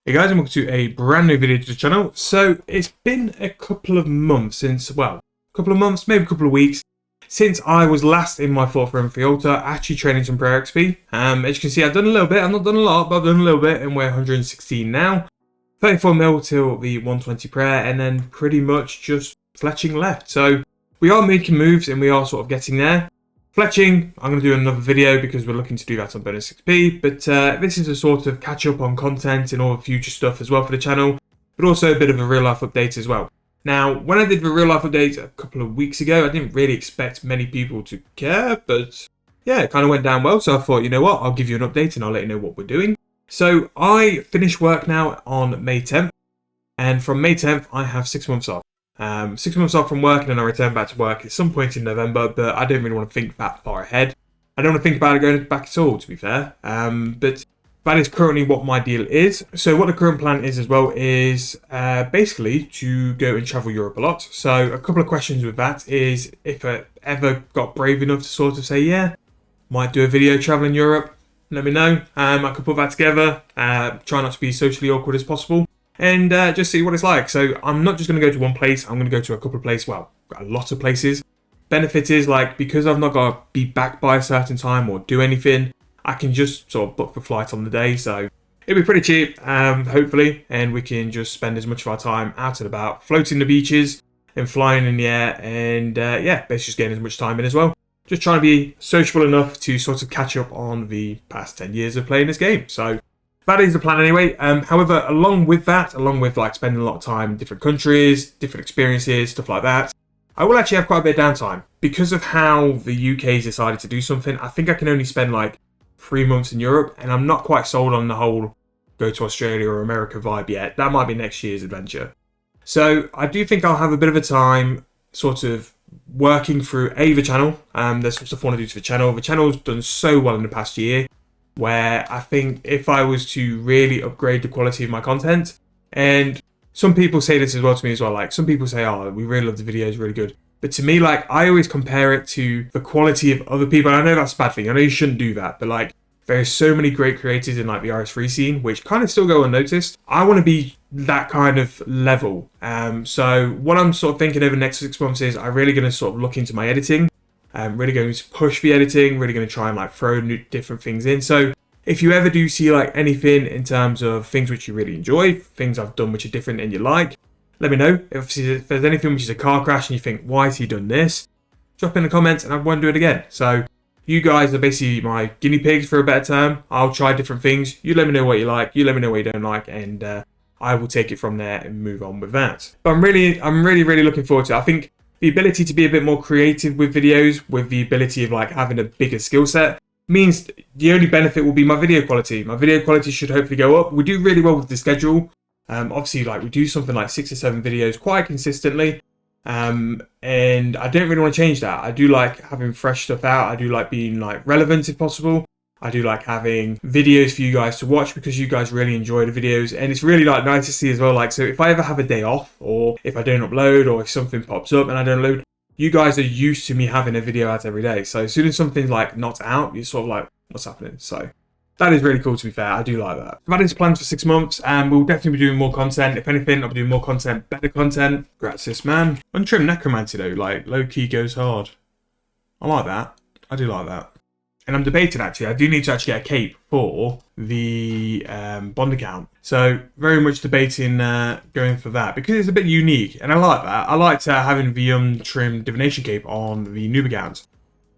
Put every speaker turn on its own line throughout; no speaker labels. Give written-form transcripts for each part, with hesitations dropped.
Hey guys, and welcome to a brand new video to the channel. So it's been a couple of months since, well, a couple of months, maybe a couple of weeks, since I was last in my 4th room for altar, actually training some prayer XP. As you can see, I've done a little bit. I've not done a lot, but I've done a little bit, and we're 116 now. 34 mil till the 120 prayer, and then pretty much just fletching left. So we are making moves, and we are sort of getting there. Fletching, I'm going to do another video because we're looking to do that on bonus XP, but this is a sort of catch up on content and all the future stuff as well for the channel, but also a bit of a real life update as well. Now, when I did the real life update a couple of weeks ago, I didn't really expect many people to care, but yeah, it kind of went down well, so I thought, you know what, I'll give you an update and I'll let you know what we're doing. So I finished work now on May 10th, and from May 10th, I have 6 months off. 6 months off from work, and then I return back to work at some point in November, but I don't really want to think that far ahead. I don't want to think about it going back at all, to be fair. But that is currently what my deal is. So what the current plan is as well is basically to go and travel Europe a lot. So a couple of questions with that is, if I ever got brave enough to sort of say, yeah, might do a video traveling Europe, let me know. I could put that together, try not to be socially awkward as possible, and just see what it's like. So I'm not just going to go to one place, I'm going to go to a couple of places, well, a lot of places. Benefit is, like, because I've not got to be back by a certain time or do anything, I can just sort of book the flight on the day. So it'll be pretty cheap, hopefully, and we can just spend as much of our time out and about, floating the beaches and flying in the air, and yeah, basically just getting as much time in as well. Just trying to be sociable enough to sort of catch up on the past 10 years of playing this game. So that is the plan anyway. However, along with that, along with like spending a lot of time in different countries, different experiences, stuff like that, I will actually have quite a bit of downtime. Because of how the UK's decided to do something, I think I can only spend like 3 months in Europe, and I'm not quite sold on the whole go to Australia or America vibe yet. That might be next year's adventure. So I do think I'll have a bit of a time sort of working through the channel. There's some stuff I want to do to the channel. The channel's done so well in the past year, where I think if I was to really upgrade the quality of my content, and some people say this as well to me as well, like some people say, oh, we really love the videos, really good. But to me, like, I always compare it to the quality of other people. And I know that's a bad thing. I know you shouldn't do that. But like, there's so many great creators in like the RS3 scene, which kind of still go unnoticed. I want to be that kind of level. So what I'm sort of thinking over the next 6 months is I'm really going to sort of look into my editing. I'm really going to push the editing, really going to try and like throw new different things in. So if you ever do see like anything in terms of things which you really enjoy, things I've done which are different and you like, let me know. If there's anything which is a car crash and you think, why has he done this? Drop in the comments and I won't do it again. So you guys are basically my guinea pigs for a better term. I'll try different things. You let me know what you like. You let me know what you don't like, and I will take it from there and move on with that. But I'm really looking forward to it. I think the ability to be a bit more creative with videos, with the ability of like having a bigger skill set, means the only benefit will be my video quality. My video quality should hopefully go up. We do really well with the schedule. Obviously, like, we do something like 6 or 7 videos quite consistently. And I don't really want to change that. I do like having fresh stuff out. I do like being like relevant if possible. I do like having videos for you guys to watch because you guys really enjoy the videos, and it's really like nice to see as well. Like, so if I ever have a day off, or if I don't upload, or if something pops up and I don't load, you guys are used to me having a video out every day. So as soon as something's like not out, you're sort of like, what's happening? So that is really cool, to be fair. I do like that. That is planned for 6 months, and we'll definitely be doing more content. If anything, I'll be doing more content, better content. Gratis, man. Untrimmed Necromancy though, like, low-key goes hard. I like that. I do like that. And I'm debating, actually, I do need to actually get a cape for the Bond account. So very much debating going for that, because it's a bit unique, and I like that. I liked having the untrimmed divination cape on the noob account.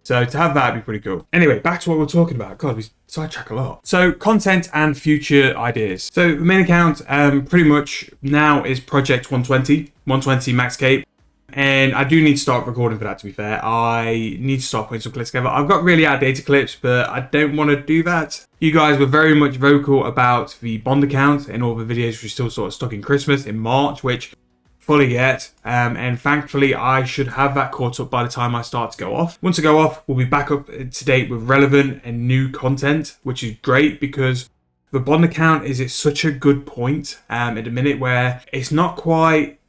So to have that would be pretty cool. Anyway, back to what we're talking about. God, we sidetrack a lot. So content and future ideas. So the main account pretty much now is Project 120 max cape. And I do need to start recording for that, to be fair. I need to start putting some clips together. I've got really outdated clips, but I don't want to do that. You guys were very much vocal about the Bond account and all the videos which are still sort of stuck in Christmas in March, which fully get. And thankfully, I should have that caught up by the time I start to go off. Once I go off, we'll be back up to date with relevant and new content, which is great because the Bond account is at such a good point at the minute where it's not quite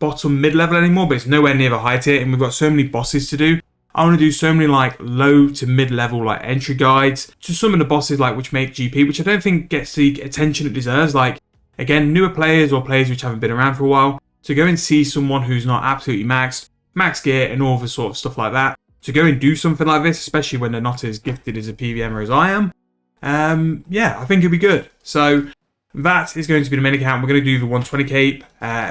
bottom mid-level anymore, but it's nowhere near the high tier, and we've got so many bosses to do. I want to do so many like low to mid-level like entry guides to some of the bosses like which make GP, which I don't think gets the attention it deserves. Like, again, newer players or players which haven't been around for a while, to go and see someone who's not absolutely maxed, max gear and all the sort of stuff like that, to go and do something like this, especially when they're not as gifted as a PVMer as I am, yeah, I think it'd be good. So that is going to be the main account. We're going to do the 120 cape.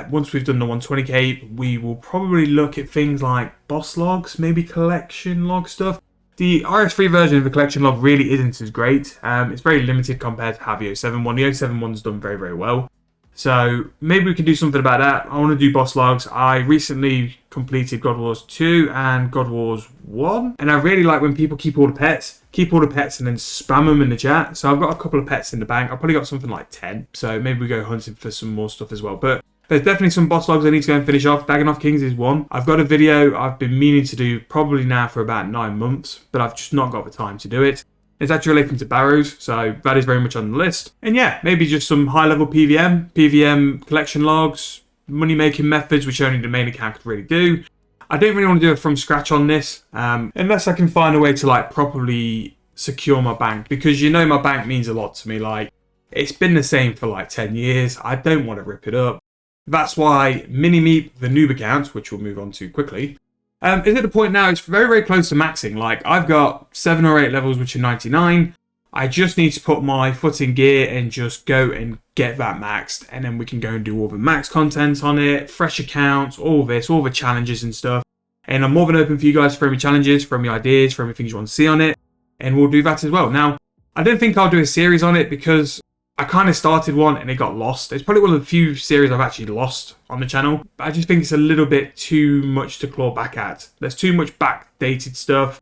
Once we've done the 120 cape, we will probably look at things like boss logs, maybe collection log stuff. The RS3 version of the collection log really isn't as great. It's very limited compared to how the 07 one. The 07 one's done very, very well. So maybe we can do something about that. I want to do boss logs. I recently completed God Wars 2 and God Wars 1. And I really like when people keep all the pets. Keep all the pets and then spam them in the chat. So I've got a couple of pets in the bank. I've probably got something like 10. So maybe we go hunting for some more stuff as well. But there's definitely some boss logs I need to go and finish off. Dagenham Kings is one. I've got a video I've been meaning to do probably now for about 9 months. But I've just not got the time to do it. It's actually relating to Barrows, so that is very much on the list. And yeah, maybe just some high-level PVM collection logs, money-making methods, which only the main account could really do. I don't really want to do it from scratch on this, unless I can find a way to like properly secure my bank, because you know my bank means a lot to me. Like, it's been the same for like 10 years. I don't want to rip it up. That's why Minimeep, the noob account, which we'll move on to quickly, is at the point now it's very, very close to maxing. Like, I've got 7 or 8 levels, which are 99. I just need to put my foot in gear and just go and get that maxed. And then we can go and do all the max content on it, fresh accounts, all this, all the challenges and stuff. And I'm more than open for you guys to throw me challenges, throw me ideas, throw me things you want to see on it. And we'll do that as well. Now, I don't think I'll do a series on it because I kind of started one and it got lost. It's probably one of the few series I've actually lost on the channel. But I just think it's a little bit too much to claw back at. There's too much backdated stuff.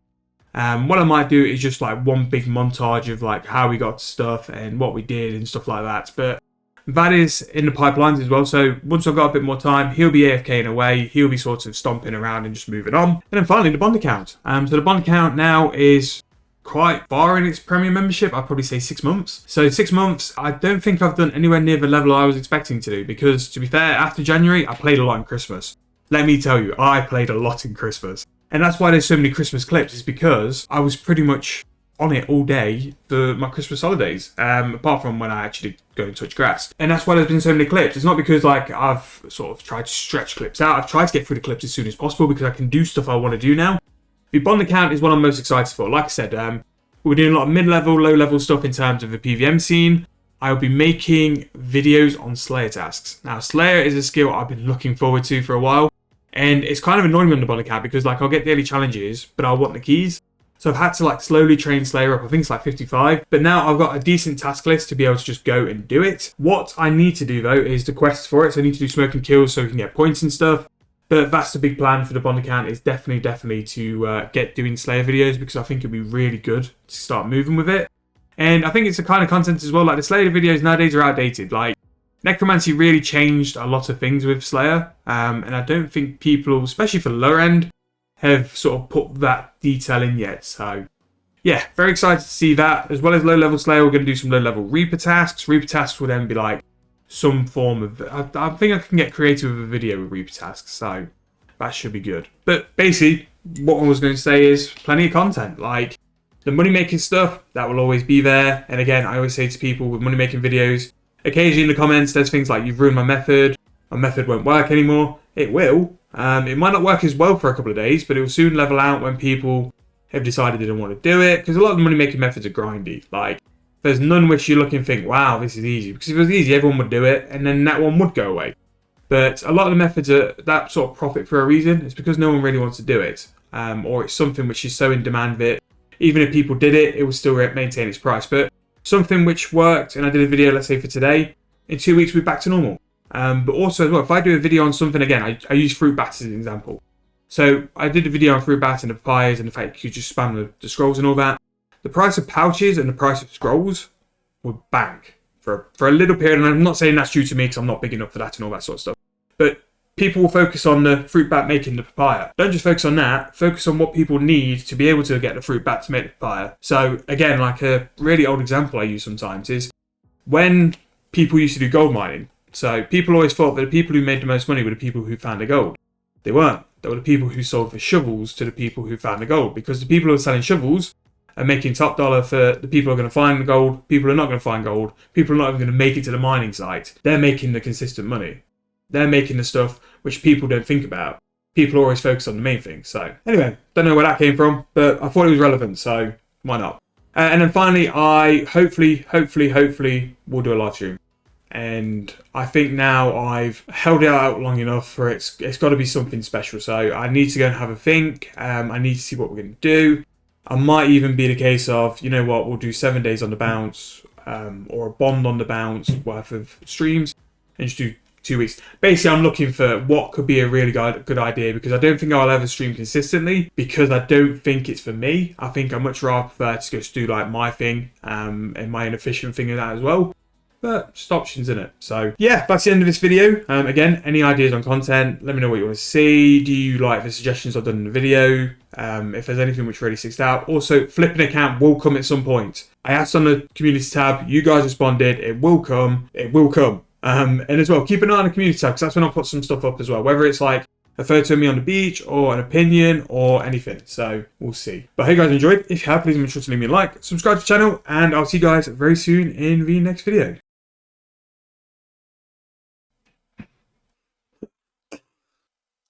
What I might do is just like one big montage of like how we got to stuff and what we did and stuff like that. But that is in the pipelines as well. So once I've got a bit more time, he'll be AFKing away. He'll be sort of stomping around and just moving on. And then finally, the Bond account. So the Bond account now is quite far in its premium membership. I'd probably say 6 months. So 6 months, I don't think I've done anywhere near the level I was expecting to do, because to be fair, after January, I played a lot in Christmas. Let me tell you, I played a lot in Christmas. And that's why there's so many Christmas clips, is because I was pretty much on it all day for my Christmas holidays, apart from when I actually go and touch grass. And that's why there's been so many clips. It's not because like I've sort of tried to stretch clips out. I've tried to get through the clips as soon as possible because I can do stuff I want to do now. The Bond account is what I'm most excited for. Like I said, we're doing a lot of mid-level, low-level stuff in terms of the PVM scene. I'll be making videos on Slayer tasks. Now, Slayer is a skill I've been looking forward to for a while. And it's kind of annoying me on the Bond account because like I'll get daily challenges, but I want the keys. So I've had to like slowly train Slayer up. I think it's like 55. But now I've got a decent task list to be able to just go and do it. What I need to do though is the quests for it. So I need to do smoke and kills so we can get points and stuff. But that's the big plan for the Bond account, is definitely to get doing Slayer videos, because I think it'd be really good to start moving with it. And I think it's the kind of content as well, like the Slayer videos nowadays are outdated. Like, Necromancy really changed a lot of things with Slayer. And I don't think people, especially for the lower end, have sort of put that detail in yet. So yeah, very excited to see that. As well as low-level Slayer, we're going to do some low-level Reaper tasks. Reaper tasks will then be like some form of... I think I can get creative with a video with Reaper tasks, so that should be good. But basically, what I was going to say is plenty of content. Like, the money-making stuff, that will always be there. And again, I always say to people with money-making videos, occasionally in the comments, there's things like, you've ruined my method won't work anymore. It will. It might not work as well for a couple of days, but it will soon level out when people have decided they don't want to do it. Because a lot of the money-making methods are grindy. Like, there's none which you look and think, wow, this is easy. Because if it was easy, everyone would do it, and then that one would go away. But a lot of the methods are that sort of profit for a reason. It's because no one really wants to do it. Or it's something which is so in demand that even if people did it, it would still maintain its price. But something which worked, and I did a video, let's say for today, in 2 weeks we're back to normal. But also as well, if I do a video on something, again, I use fruit bats as an example. So I did a video on fruit bats and the papayas and the fact you could just spam the scrolls and all that. The price of pouches and the price of scrolls would bank for a little period. And I'm not saying that's due to me because I'm not big enough for that and all that sort of stuff. But people will focus on the fruit bat making the papaya. Don't just focus on that. Focus on what people need to be able to get the fruit bat to make the papaya. So again, like a really old example I use sometimes is when people used to do gold mining. So people always thought that the people who made the most money were the people who found the gold. They weren't. They were the people who sold for shovels to the people who found the gold, because the people who are selling shovels are making top dollar for the people who are going to find the gold, people who are not going to find gold, people who are not even going to make it to the mining site. They're making the consistent money. They're making the stuff which people don't think about. People always focus on the main thing. So anyway, don't know where that came from, but I thought it was relevant, so why not? And then finally, I hopefully will do a live stream. And I think now I've held it out long enough for it's got to be something special. So I need to go and have a think. I need to see what we're going to do. I might even be the case of, you know what, we'll do 7 days on the bounce, or a bond on the bounce worth of streams, and just do 2 weeks. Basically, I'm looking for what could be a really good idea, because I don't think I'll ever stream consistently, because I don't think it's for me. I think I much rather prefer to just do like my thing, and my inefficient thing in that as well. But just options in it. So yeah, that's the end of this video. Again, any ideas on content, let me know what you want to see. Do you like the suggestions I've done in the video? If there's anything which really sticks out. Also, flipping account will come at some point. I asked on the community tab, you guys responded, it will come, it will come. And as well, keep an eye on the community tab, because that's when I'll put some stuff up as well, whether it's like a photo of me on the beach or an opinion or anything. So we'll see. But I hope you guys enjoyed. If you have, please make sure to leave me a like, subscribe to the channel, and I'll see you guys very soon in the next video.